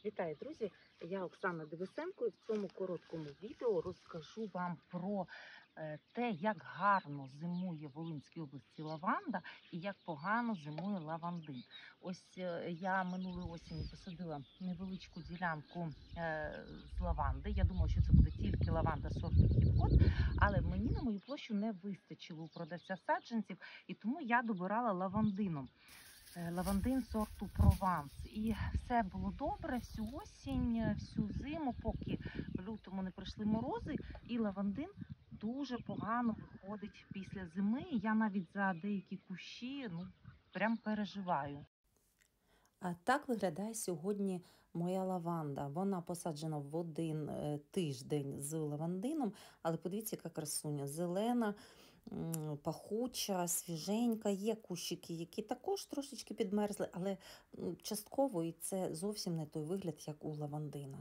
Вітаю, друзі! Я Оксана Девисенко, і в цьому короткому відео розкажу вам про те, як гарно зимує в Волинській області лаванда і як погано зимує лавандин. Ось я минулої осені посадила невеличку ділянку з лаванди. Я думала, що це буде тільки лаванда сорту Хіткот, але мені на мою площу не вистачило у продавця саджанців, і тому я добирала лавандином. Лавандин сорту Прованс. І все було добре всю осінь, всю зиму, поки в лютому не прийшли морози, і лавандин дуже погано виходить після зими. Я навіть за деякі кущі прям переживаю. А так виглядає сьогодні моя лаванда. Вона посаджена в один тиждень з лавандином, але подивіться, яка красуня. Зелена, пахуча, свіженька. Є кущики, які також трошечки підмерзли, але частково і це зовсім не той вигляд, як у лавандина.